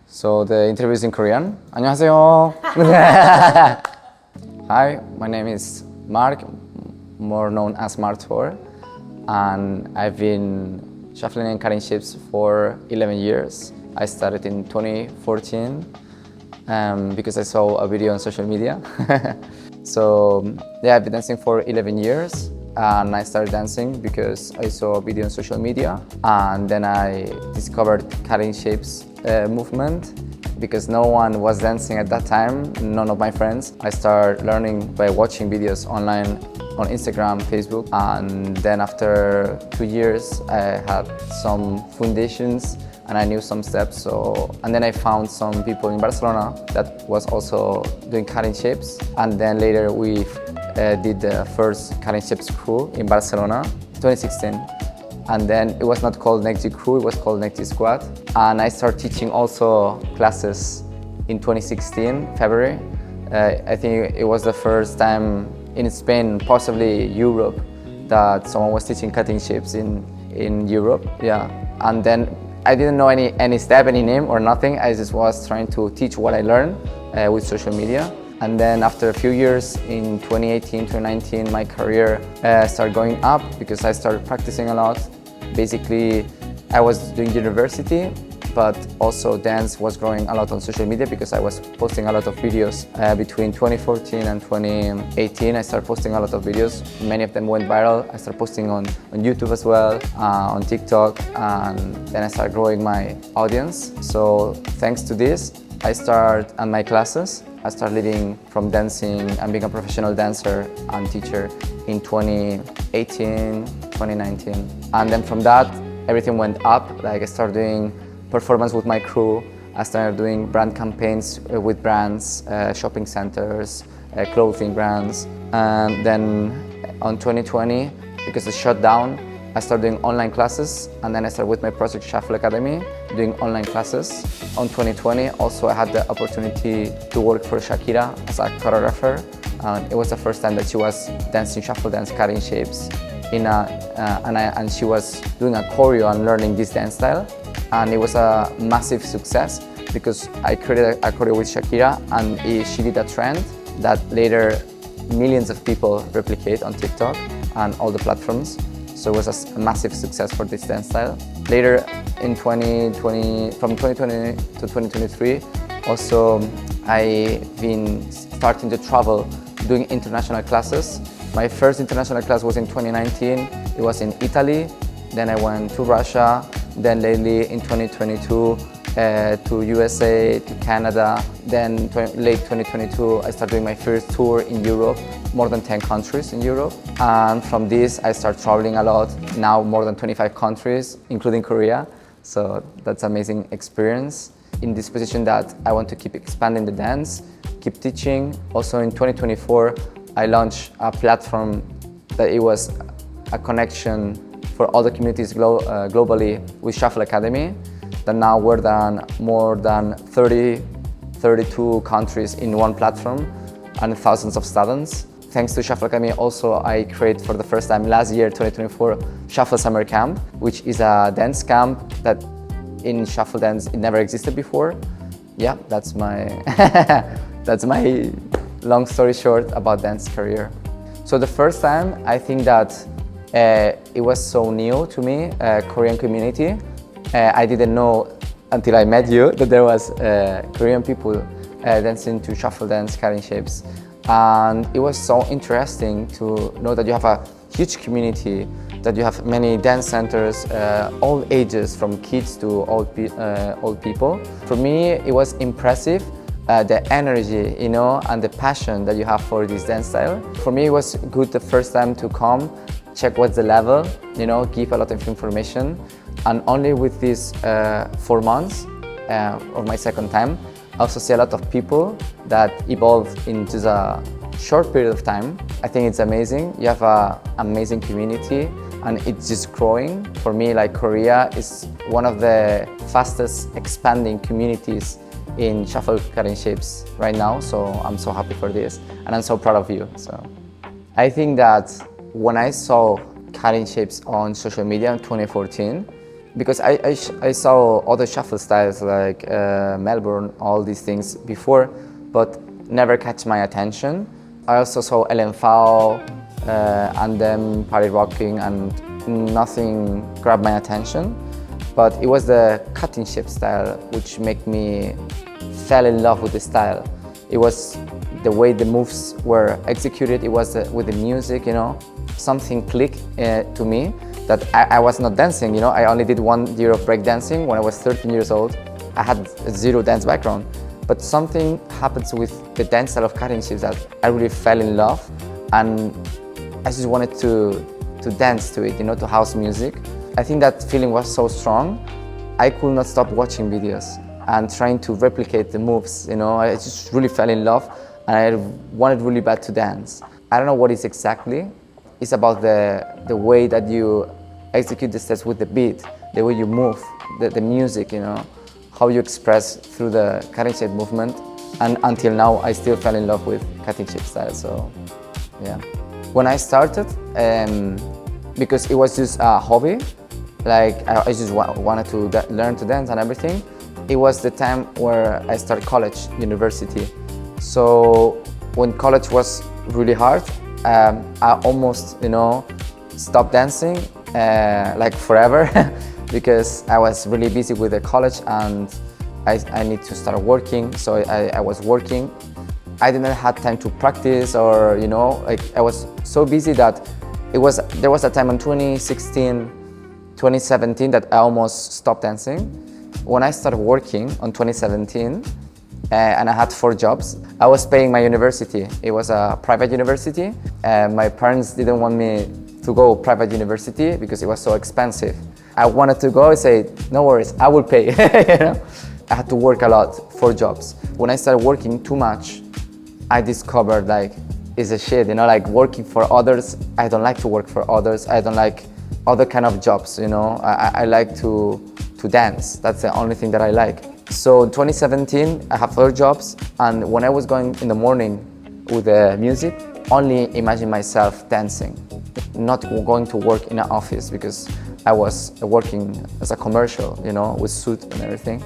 So the interview is in Korean. 안녕하세요. Hi, my name is Mark, more known as 𝗏𝗏, and I've been shuffling and cutting shapes for 11 years. I started in 2014 because I saw a video on social media. So yeah, I've been dancing for 11 years. And I started dancing because I saw a video on social media, and then I discovered cutting shapes movement because no one was dancing at that time, none of my friends. I started learning by watching videos online on Instagram, Facebook, and then after 2 years I had some foundations and I knew some steps. And then I found some people in Barcelona that was also doing cutting shapes, and then later we did the first cutting shapes crew in Barcelona, 2016. And then it was not called 𝐼𝐚𝐫𝐤 crew, it was called 𝐼𝐚𝐫𝐤 squad. And I started teaching also classes in 2016, February. I think it was the first time in Spain, possibly Europe, that someone was teaching cutting shapes in Europe. Yeah. And then I didn't know any step, any name or nothing. I just was trying to teach what I learned with social media. And then after a few years, in 2018, 2019, my career started going up because I started practicing a lot. Basically, I was doing university, but also dance was growing a lot on social media because I was posting a lot of videos. Between 2014 and 2018, I started posting a lot of videos. Many of them went viral. I started posting on YouTube as well, on TikTok, and then I started growing my audience. So thanks to this, I started at my classes. I started living from dancing and being a professional dancer and teacher in 2018, 2019. And then from that, everything went up. Like I started doing performance with my crew. I started doing brand campaigns with brands, shopping centers, clothing brands. And then on 2020, because it shut down, I started doing online classes, and then I started with my project 𝐿 Academy, doing online classes. On 2020, also I had the opportunity to work for Shakira as a choreographer. It was the first time that she was dancing shuffle dance, cutting shapes, and she was doing a choreo and learning this dance style. And it was a massive success because I created a choreo with Shakira, and she did a trend that later millions of people replicate on TikTok and all the platforms. So it was a massive success for this dance style. Later in 2020, from 2020 to 2023, also I've been starting to travel, doing international classes. My first international class was in 2019. It was in Italy. Then I went to Russia. Then lately in 2022 to USA, to Canada. Then late 2022, I started doing my first tour in Europe, more than 10 countries in Europe. And from this, I started traveling a lot. Now more than 25 countries, including Korea. So that's an amazing experience. In this position that I want to keep expanding the dance, keep teaching. Also in 2024, I launched a platform that it was a connection for all the communities globally with 𝐿 Academy. That now we're more than 32 countries in one platform and thousands of students. Thanks to 𝐿 Academy, also I created for the first time last year, 2024, 𝐿 Summer Camp, which is a dance camp that in shuffle dance it never existed before. Yeah, that's my that's my long story short about dance career. So the first time, I think that it was so new to me, Korean community. I didn't know until I met you that there was Korean people dancing to shuffle dance, cutting shapes. And it was so interesting to know that you have a huge community, that you have many dance centers, all ages, from kids to old people. For me, it was impressive, the energy, and the passion that you have for this dance style. For me, it was good the first time to come, check what's the level, give a lot of information. And only with these 4 months of my second time, I also see a lot of people that evolve in just a short period of time. I think it's amazing. You have an amazing community and it's just growing. For me, like Korea is one of the fastest expanding communities in shuffle cutting shapes right now. So I'm so happy for this and I'm so proud of you. So I think that when I saw cutting shapes on social media in 2014, because I saw other shuffle styles like Melbourne, all these things before, but never catch my attention. I also saw 𝗵𝗂𝗵𝗂𝗵𝗂𝗵𝗂𝗵𝗂𝗵𝗂 and then party rocking, and nothing grabbed my attention. But it was the cutting shape style which made me fell in love with the style. It was the way the moves were executed, it was with the music, you know. Something clicked to me that I was not dancing, you know. I only did 1 year of breakdancing when I was 13 years old. I had zero dance background. But something happens with the dance style of cutting shapes that I really fell in love, and I just wanted to dance to it, you know, to house music. I think that feeling was so strong, I could not stop watching videos and trying to replicate the moves, you know. I just really fell in love, and I wanted really bad to dance. I don't know what it is exactly. It's about the way that you execute the steps with the beat, the way you move, the music, you know, how you express through the cutting shape movement. And until now, I still fell in love with cutting shape style, so yeah. When I started, because it was just a hobby, like I just wanted to learn to dance and everything, it was the time where I started college, university. So when college was really hard, I almost, you know, stopped dancing, like forever, because I was really busy with the college and I need to start working. So I was working. I didn't have time to practice, or, you know, like I was so busy that there was a time in 2016, 2017 that I almost stopped dancing. When I started working on 2017, and I had 4 jobs, I was paying my university. It was a private university. My parents didn't want me to go private university because it was so expensive. I wanted to go. I said, no worries, I will pay. You know? I had to work a lot, 4 jobs. When I started working too much, I discovered like, it's a shit, you know, like working for others. I don't like to work for others. I don't like other kind of jobs, you know. I like to dance. That's the only thing that I like. So in 2017, I have 4 jobs, and when I was going in the morning with the music, only imagine myself dancing, not going to work in an office, because I was working as a commercial, you know, with suit and everything.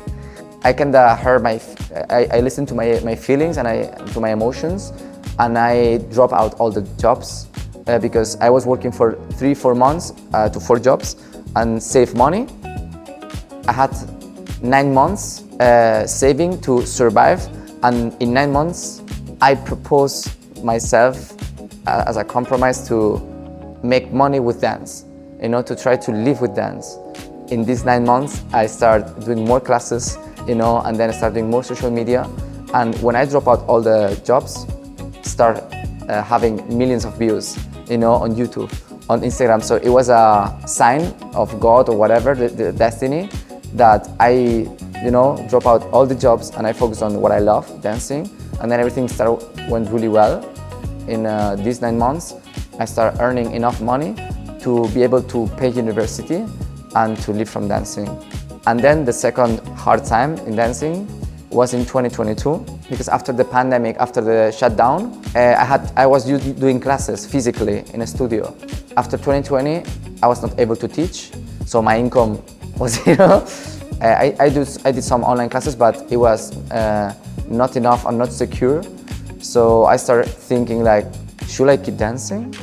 I kind of heard I listened to my feelings and to my emotions, and I dropped out all the jobs because I was working for 3-4 months to 4 jobs and save money. I had 9 months saving to survive, and in 9 months I proposed myself as a compromise to make money with dance, you know, to try to live with dance. In these 9 months I started doing more classes, you know, and then I started doing more social media, and when I drop out all the jobs, start having millions of views, you know, on YouTube, on Instagram. So it was a sign of God or whatever, the destiny, that I, you know, drop out all the jobs and I focus on what I love, dancing, and then everything went really well. In these 9 months, I started earning enough money to be able to pay university and to live from dancing. And then the second hard time in dancing was in 2022, because after the pandemic, after the shutdown, I was doing classes physically in a studio. After 2020, I was not able to teach, so my income was zero. I did some online classes, but it was not enough and not secure. So I started thinking like, should I keep dancing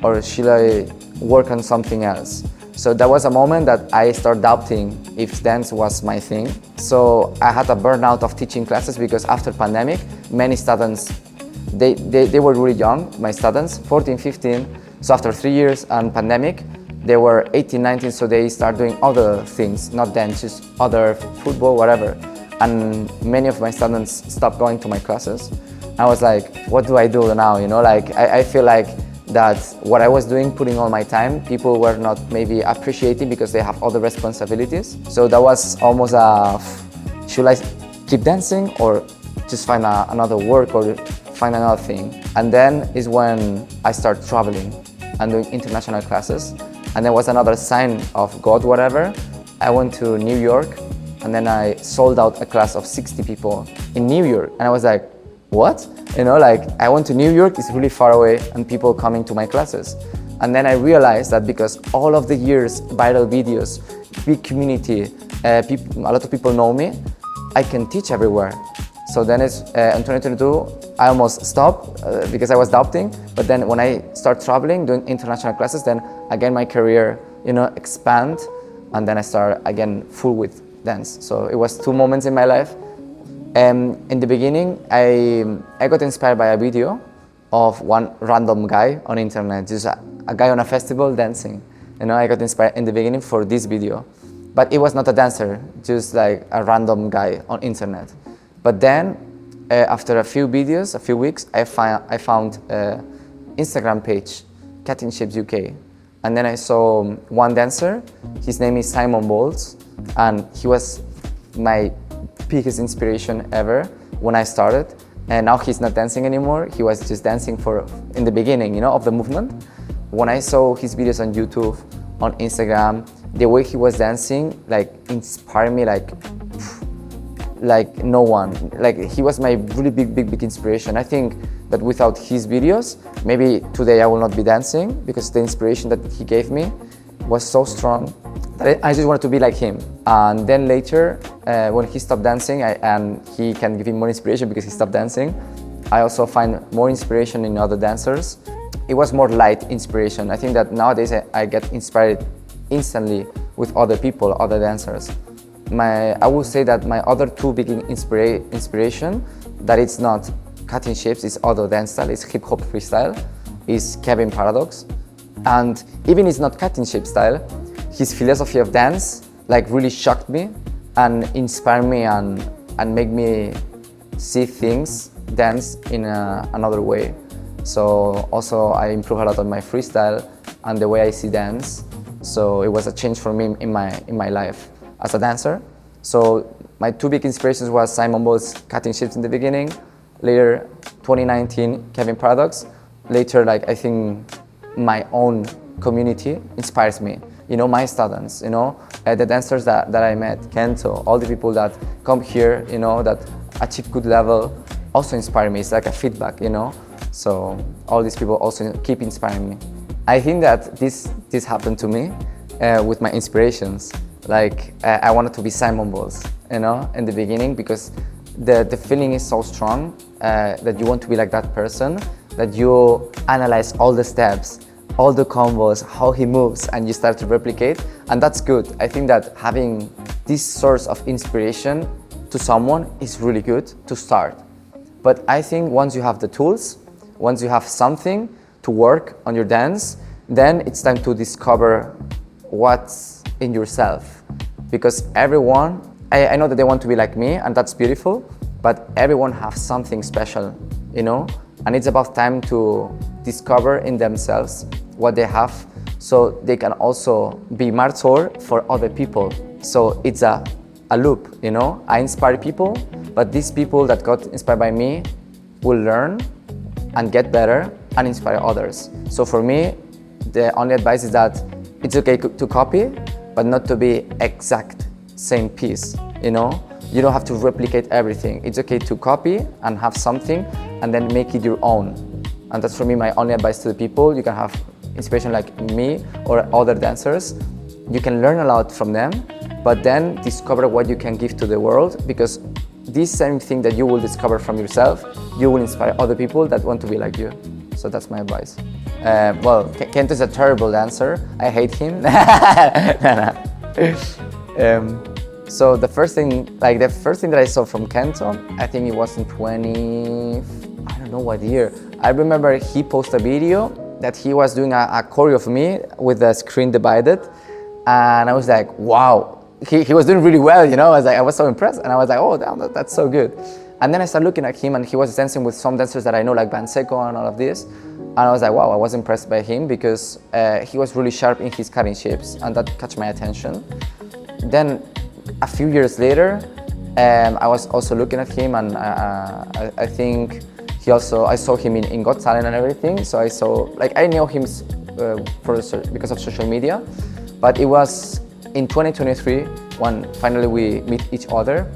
or should I work on something else? So that was a moment that I started doubting if dance was my thing. So I had a burnout of teaching classes, because after pandemic, many students, they were really young, my students, 14, 15. So after 3 years and pandemic, they were 18, 19, so they start doing other things, not dance, just other football, whatever. And many of my students stopped going to my classes. I was like, what do I do now? You know, like I feel like that what I was doing, putting all my time, people were not maybe appreciating because they have other responsibilities. So that was almost should I keep dancing or just find another work or find another thing? And then is when I started traveling and doing international classes. And there was another sign of God, whatever. I went to New York, and then I sold out a class of 60 people in New York. And I was like, what? You know, like I went to New York, it's really far away, and people coming to my classes. And then I realized that because all of the years, viral videos, big community, a lot of people know me, I can teach everywhere. So then in 2022, I almost stopped because I was doubting. But then when I start traveling, doing international classes, then again my career, expand, and then I start again full with dance. So it was 2 moments in my life. In the beginning, I got inspired by a video of one random guy on internet, just a guy on a festival dancing. I got inspired in the beginning for this video. But it was not a dancer, just like a random guy on internet. But then, after a few videos, a few weeks, I found Instagram page, 𝐻𝐸𝐴𝑡 UK. And then I saw one dancer, his name is 𝐼𝐸𝐴𝑡, and he was my biggest inspiration ever when I started. And now he's not dancing anymore, he was just dancing in the beginning, of the movement. When I saw his videos on YouTube, on Instagram, the way he was dancing, inspired me like no one. He was my really big inspiration. I think that without his videos, maybe today I will not be dancing, because the inspiration that he gave me was so strong that I just wanted to be like him. And then later, when he stopped dancing, and he can give me more inspiration because he stopped dancing, I also find more inspiration in other dancers. It was more light inspiration. I think that nowadays I get inspired instantly with other people, other dancers. I would say that my other 2 big inspiration, that it's not cutting shapes, it's other dance style, it's hip hop freestyle, is Kevin Paradox. And even it's not cutting shape style, his philosophy of dance really shocked me and inspired me and made me see things, dance in another way. So also I improved a lot on my freestyle and the way I see dance. So it was a change for me in my life as a dancer. So my 2 big inspirations was 𝐼𝐸𝐴𝑡's cutting shapes in the beginning, later 2019 Kevin Paradox, later I think my own community inspires me. My students, the dancers that I met, Kento, all the people that come here, that achieve good level, also inspire me. It's like a feedback, So all these people also keep inspiring me. I think that this happened to me with my inspirations. I wanted to be 𝐼𝐸𝐴𝑡, in the beginning, because the feeling is so strong that you want to be like that person, that you analyze all the steps, all the combos, how he moves, and you start to replicate, and that's good. I think that having this source of inspiration to someone is really good to start. But I think once you have the tools, once you have something to work on your dance, then it's time to discover what's in yourself. Because everyone, I know that they want to be like me, and that's beautiful, but everyone has something special, And it's about time to discover in themselves what they have, so they can also be mentor for other people. So it's a loop, I inspire people, but these people that got inspired by me will learn and get better and inspire others. So for me, the only advice is that it's okay to copy, but not to be exact same piece, You don't have to replicate everything. It's okay to copy and have something and then make it your own. And that's for me my only advice to the people. You can have inspiration like me or other dancers. You can learn a lot from them, but then discover what you can give to the world, because this same thing that you will discover from yourself, you will inspire other people that want to be like you. So that's my advice. Kento is a terrible dancer. I hate him. So the first thing that I saw from Kento, I think it was in I don't know what year. I remember he posted a video that he was doing a choreo of me with the screen divided, and I was like, wow, he was doing really well, I was so impressed, and I was like, oh damn, that's so good. And then I started looking at him, and he was dancing with some dancers that I know, like 𝐻𝐸𝐴𝑡 and all of this, and I was like, wow, I was impressed by him because he was really sharp in his cutting shapes, and that caught my attention. Then a few years later, I was also looking at him, and I think I saw him in Got Talent and everything. So I knew him because of social media, but it was in 2023 when finally we meet each other,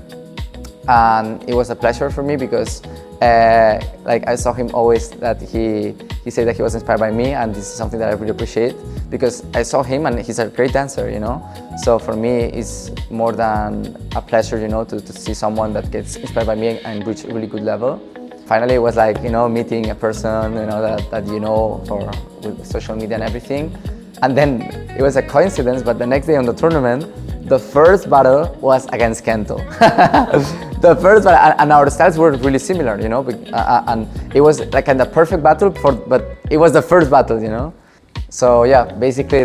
and it was a pleasure for me because I saw him always that he he said that he was inspired by me, and this is something that I really appreciate because I saw him and he's a great dancer, you know. So for me, it's more than a pleasure, you know, to see someone that gets inspired by me and reach a really good level. Finally, it was like, you know, meeting a person, you know, that you know with social media and everything. And then it was a coincidence, but the next day on the tournament, the first battle was against 𝗏𝗏. The first battle, and our styles were really similar, you know, and it was like kind of perfect battle, but it was the first battle, you know. So yeah, basically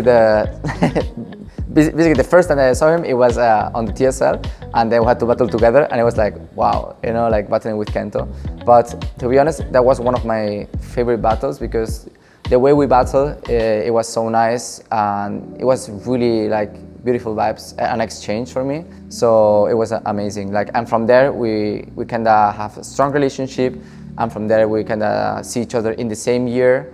basically the first time that I saw him, it was on the TSL, and then we had to battle together, and it was like, wow, you know, like battling with 𝗏𝗏. But to be honest, that was one of my favorite battles because the way we battled, it was so nice, and it was really like beautiful vibes, an exchange for me. So it was amazing. Like, and from there we kind of have a strong relationship, and from there we kind of see each other in the same year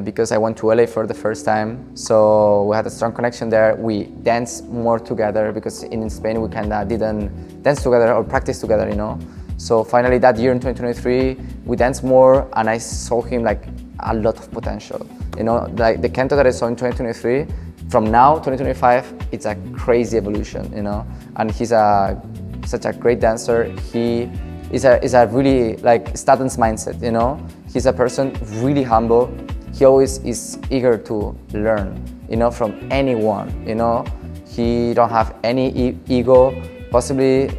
because I went to LA for the first time. So we had a strong connection there. We danced more together because in Spain we kind of didn't dance together or practice together, you know. So finally that year in 2023 we danced more, and I saw him like a lot of potential, you know, like the 𝗏𝗏 that I saw in 2023 from now 2025, it's a crazy evolution, you know. And he's such a great dancer. He is a really like student's mindset, you know. He's a person really humble. He always is eager to learn, you know, from anyone, you know. He don't have any ego. Possibly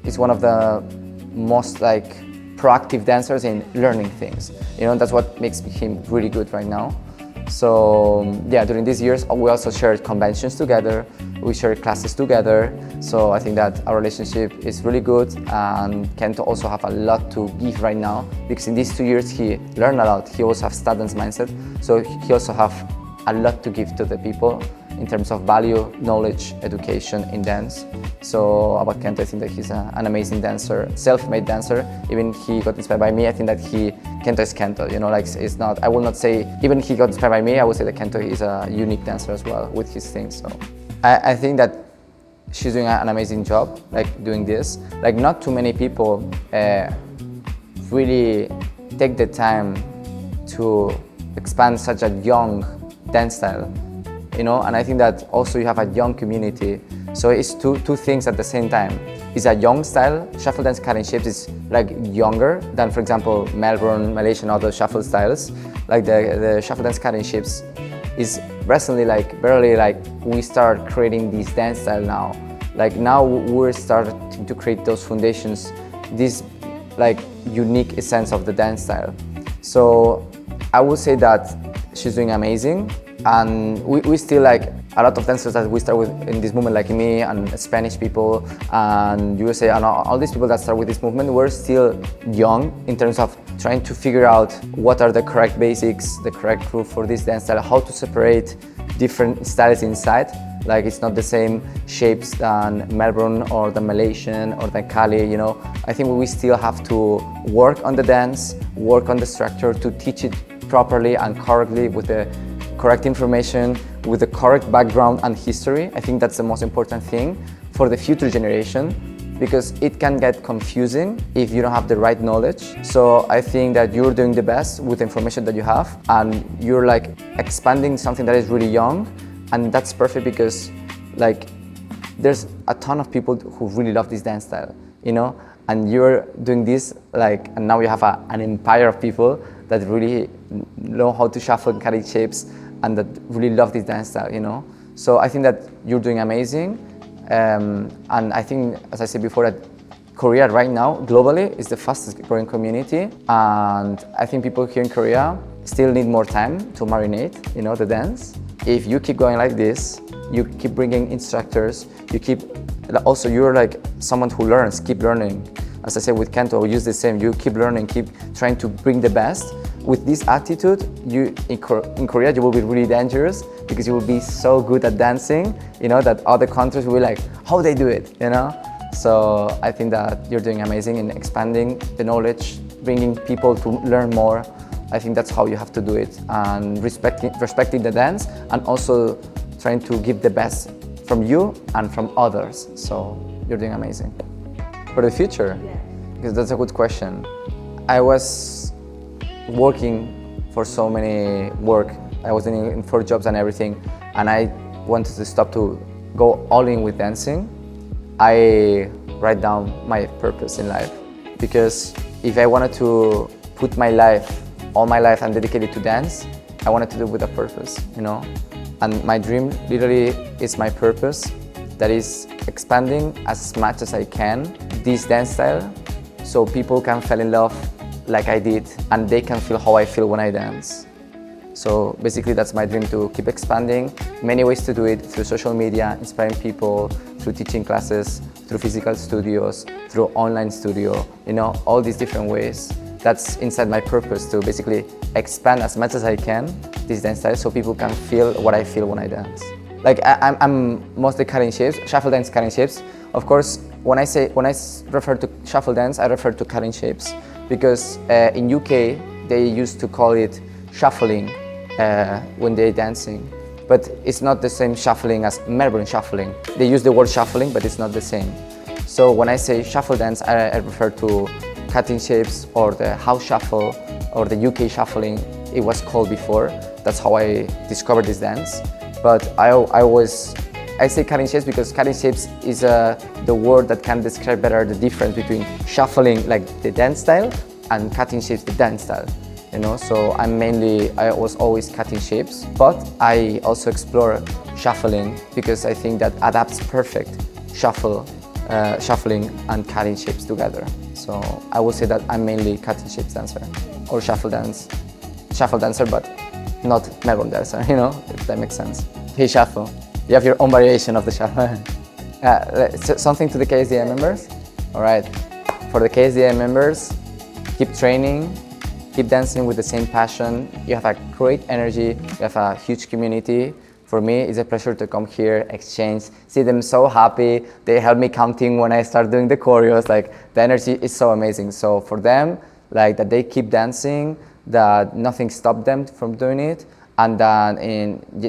is one of the most like proactive dancers in learning things, you know. That's what makes him really good right now. So yeah, during these years we also shared conventions together, we shared classes together. So I think that our relationship is really good, and 𝗏𝗏 also have a lot to give right now because in these 2 years he learned a lot. He also have student's mindset, so he also have a lot to give to the people in terms of value, knowledge, education in dance. So about 𝗏𝗏, I think that he's an amazing dancer, self-made dancer. Even he got inspired by me. I think that 𝗏𝗏 is 𝗏𝗏, you know, like it's not, I will not say, even he got inspired by me, I would say that 𝗏𝗏 is a unique dancer as well with his things. So I think that she's doing an amazing job, like doing this. Like not too many people really take the time to expand such a young dance style, you know. And I think that also you have a young community, so it's two things at the same time. It's a young style. Shuffle dance cutting shapes is like younger than, for example, Melbourne, Malaysia, and other shuffle styles. Like the shuffle dance cutting shapes is recently like barely like we start creating this dance style now. Like now we're starting to create those foundations, this like unique essence of the dance style. So I would say that she's doing amazing, and we still like a lot of dancers that we start with in this movement, like me and Spanish people and USA and all these people that start with this movement, we're still young in terms of trying to figure out what are the correct basics, the correct groove for this dance style, how to separate different styles inside. Like it's not the same shapes than Melbourne or the Malaysian or the Cali, you know. I think we still have to work on the dance, work on the structure to teach it properly and correctly with the correct information, with the correct background and history. I think that's the most important thing for the future generation, because it can get confusing if you don't have the right knowledge. So I think that you're doing the best with the information that you have, and you're like expanding something that is really young, and that's perfect because like there's a ton of people who really love this dance style, you know, and you're doing this like, and now you have an empire of people that really know how to shuffle and carry shapes and that really love this dance style, you know. So I think that you're doing amazing, and I think, as I said before, that Korea right now globally is the fastest growing community, and I think people here in Korea still need more time to marinate, you know, the dance. If you keep going like this, you keep bringing instructors, you keep, also you're like someone who learns, keep learning. As I said with 𝗏𝗏, we use the same, you keep learning, keep trying to bring the best. With this attitude, you in Korea you will be really dangerous, because you will be so good at dancing, you know, that other countries will be like, how they do it, you know? So I think that you're doing amazing in expanding the knowledge, bringing people to learn more. I think that's how you have to do it, and respecting the dance, and also trying to give the best from you and from others. So you're doing amazing. For the future, because that's a good question. I was working for so many work. I was in 4 jobs and everything, and I wanted to stop to go all in with dancing. I write down my purpose in life, because if I wanted to put my life, all my life, and dedicate it to dance, I wanted to do it with a purpose, you know? And my dream literally is my purpose, that is expanding as much as I can this dance style, so people can fall in love like I did, and they can feel how I feel when I dance. So basically that's my dream, to keep expanding. Many ways to do it: through social media, inspiring people, through teaching classes, through physical studios, through online studio, you know, all these different ways. That's inside my purpose, to basically expand as much as I can this dance style, so people can feel what I feel when I dance. Like I'm mostly cutting shapes, shuffle dance cutting shapes. Of course, when I refer to shuffle dance, I refer to cutting shapes, because in UK they used to call it shuffling when they're dancing, but it's not the same shuffling as Melbourne shuffling. They use the word shuffling, but it's not the same. So when I say shuffle dance, I refer to cutting shapes, or the house shuffle, or the UK shuffling it was called before. That's how I discovered this dance. But I say cutting shapes because cutting shapes is the word that can describe better the difference between shuffling, like the dance style, and cutting shapes, the dance style. You know, so I was always cutting shapes, but I also explore shuffling because I think that adapts perfect shuffling and cutting shapes together. So I would say that I'm mainly cutting shapes dancer, or shuffle dancer, but not Melbourne dancer, you know, if that makes sense. Hey shuffle, you have your own variation of the shuffle. Something to the KSDA members? All right, for the KSDA members, keep training, keep dancing with the same passion. You have a great energy, you have a huge community. For me, it's a pleasure to come here, exchange, see them so happy. They help me counting when I start doing the choreos. Like, the energy is so amazing. So for them, like, that they keep dancing, that nothing stopped them from doing it, and that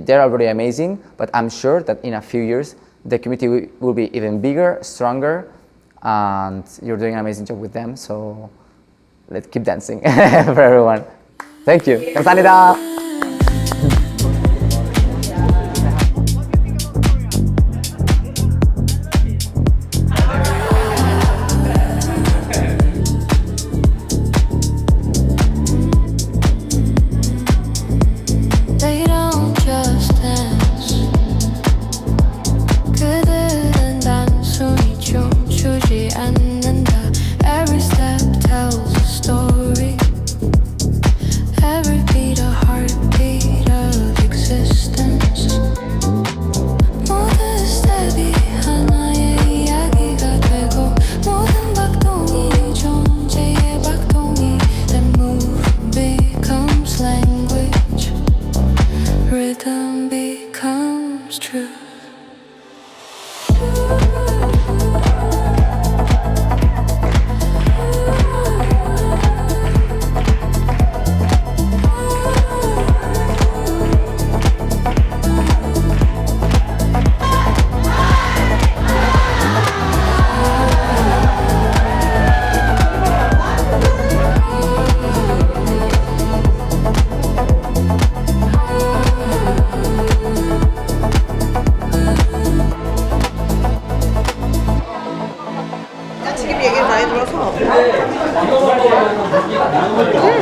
they're already amazing, but I'm sure that in a few years, the community will be even bigger, stronger, and you're doing an amazing job with them. So let's keep dancing for everyone. Thank you. 감사합니다. Rhythm becomes true.